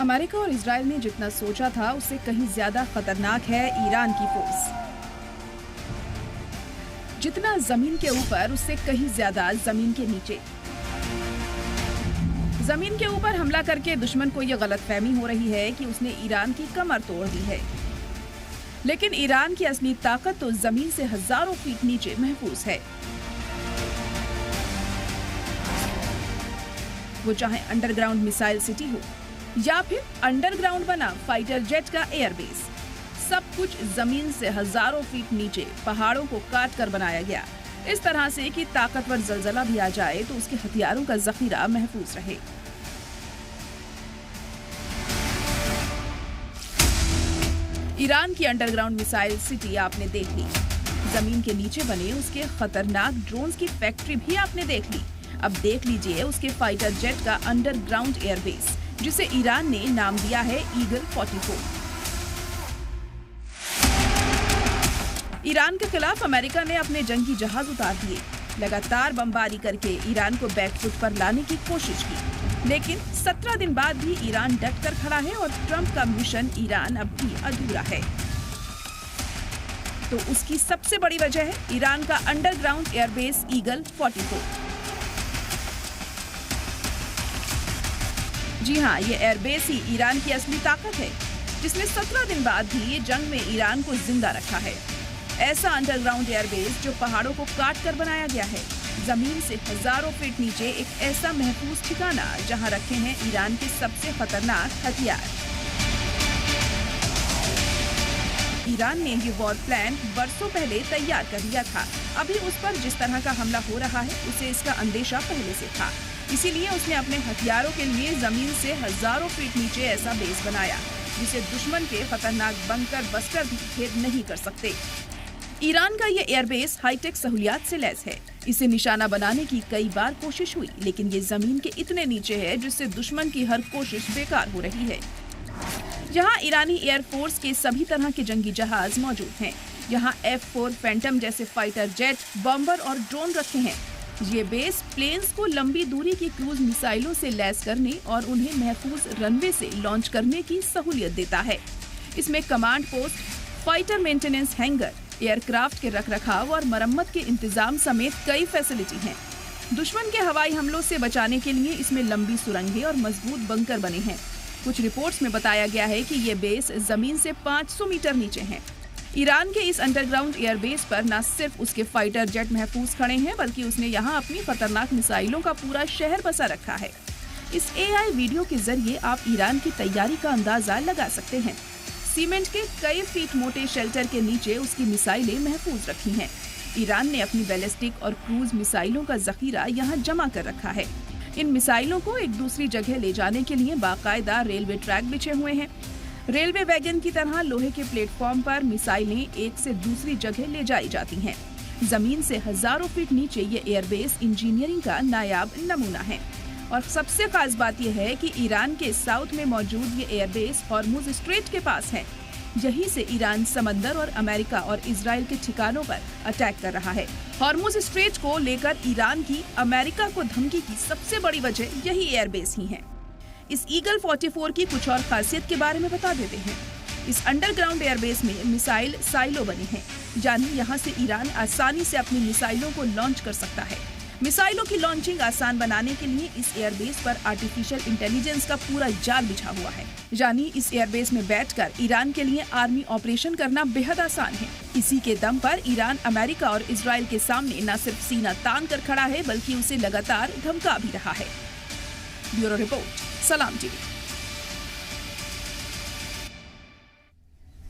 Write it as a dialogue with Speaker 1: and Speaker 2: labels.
Speaker 1: America और Israel ने जितना सोचा था उससे कहीं ज्यादा खतरनाक है ईरान की फोर्स। जितना जमीन के ऊपर उससे कहीं ज्यादा जमीन के नीचे। जमीन के ऊपर हमला करके दुश्मन को यह गलतफहमी हो रही है कि उसने ईरान की कमर तोड़ दी है, लेकिन ईरान की असली ताकत तो जमीन से हजारों फीट नीचे महफूज है। वो चाहे अंडरग्राउंड मिसाइल सिटी हो या फिर अंडरग्राउंड बना फाइटर जेट का एयरबेस, सब कुछ जमीन से हजारों फीट नीचे पहाड़ों को काट कर बनाया गया, इस तरह से कि ताकतवर जलजला भी आ जाए तो उसके हथियारों का जखीरा महफूज रहे। ईरान की अंडरग्राउंड मिसाइल सिटी आपने देख ली, जमीन के नीचे बने उसके खतरनाक ड्रोन्स की फैक्ट्री भी आपने देख ली। अब देख लीजिए उसके फाइटर जेट का अंडरग्राउंड एयरबेस, जिसे ईरान ने नाम दिया है ईगल 44। ईरान के खिलाफ अमेरिका ने अपने जंगी जहाज उतार दिए, लगातार बमबारी करके ईरान को बैकफुट पर लाने की कोशिश की, लेकिन 17 दिन बाद भी ईरान डट कर खड़ा है और ट्रंप का मिशन ईरान अब भी अधूरा है। तो उसकी सबसे बड़ी वजह है ईरान का अंडरग्राउंड एयरबेस ईगल 44। जी हाँ, ये एयरबेस ही ईरान की असली ताकत है, जिसने 17 दिन बाद भी ये जंग में ईरान को जिंदा रखा है। ऐसा अंडरग्राउंड एयरबेस जो पहाड़ों को काट कर बनाया गया है, जमीन से हजारों फीट नीचे एक ऐसा महफूज ठिकाना जहां रखे हैं ईरान के सबसे खतरनाक हथियार। ईरान ने ये वॉर प्लान बरसों पहले तैयार कर लिया था। अभी उस पर जिस तरह का हमला हो रहा है उसे इसका अंदेशा पहले से था, इसीलिए उसने अपने हथियारों के लिए जमीन से हजारों फीट नीचे ऐसा बेस बनाया जिसे दुश्मन के खतरनाक बंकर बस्टर भी भेद नहीं कर सकते। ईरान का ये एयरबेस हाईटेक सहूलियात से लैस है। इसे निशाना बनाने की कई बार कोशिश हुई, लेकिन ये जमीन के इतने नीचे है जिससे दुश्मन की हर कोशिश बेकार हो रही है। यहाँ ईरानी एयरफोर्स के सभी तरह के जंगी जहाज मौजूद हैं। यहाँ F-4 फैंटम जैसे फाइटर जेट, बॉम्बर और ड्रोन रखे हैं। ये बेस प्लेन्स को लंबी दूरी की क्रूज मिसाइलों से लैस करने और उन्हें महफूज रनवे से लॉन्च करने की सहूलियत देता है। इसमें command post, fighter maintenance hanger, aircraft के रखरखाव और मरम्मत के इंतजाम समेत कई फैसिलिटी हैं। दुश्मन के हवाई हमलों से बचाने के लिए इसमें लंबी सुरंगें और मजबूत बंकर बने हैं। कुछ रिपोर्ट्स में बताया गया है कि ये बेस जमीन से 500 मीटर नीचे है। ईरान के इस अंडरग्राउंड एयरबेस पर न सिर्फ उसके फाइटर जेट महफूज खड़े हैं, बल्कि उसने यहाँ अपनी खतरनाक मिसाइलों का पूरा शहर बसा रखा है। इस AI वीडियो के जरिए आप ईरान की तैयारी का अंदाजा लगा सकते हैं। सीमेंट के कई फीट मोटे शेल्टर के नीचे उसकी मिसाइलें महफूज रखी हैं। ईरान ने अपनी बैलिस्टिक और क्रूज मिसाइलों का जखीरा यहाँ जमा कर रखा है। इन मिसाइलों को एक दूसरी जगह ले जाने के लिए बाकायदा रेलवे ट्रैक बिछे हुए हैं। रेलवे वैगन की तरह लोहे के प्लेटफॉर्म पर मिसाइलें एक से दूसरी जगह ले जाई जाती हैं। जमीन से हजारों फीट नीचे ये एयरबेस इंजीनियरिंग का नायाब नमूना है। और सबसे खास बात यह है कि ईरान के साउथ में मौजूद ये एयरबेस हॉर्मुज स्ट्रेट के पास है। यहीं से ईरान समंदर और अमेरिका और इजराइल के ठिकानों पर अटैक कर रहा है। हॉर्मुज स्ट्रेट को लेकर ईरान की अमेरिका को धमकी की सबसे बड़ी वजह यही एयरबेस ही है। इस ईगल 44 की कुछ और खासियत के बारे में बता देते हैं। इस अंडरग्राउंड एयरबेस में मिसाइल साइलो बने हैं, यानी यहाँ से ईरान आसानी से अपनी मिसाइलों को लॉन्च कर सकता है। मिसाइलों की लॉन्चिंग आसान बनाने के लिए इस एयरबेस पर आर्टिफिशियल इंटेलिजेंस का पूरा जाल बिछा हुआ है, यानी इस एयरबेस में बैठकर ईरान के लिए आर्मी ऑपरेशन करना बेहद आसान है। इसी के दम पर ईरान अमेरिका और इजराइल के सामने न सिर्फ सीना तान कर खड़ा है, बल्कि उसे लगातार धमका भी रहा है। ब्यूरो रिपोर्ट, सलाम टीवी।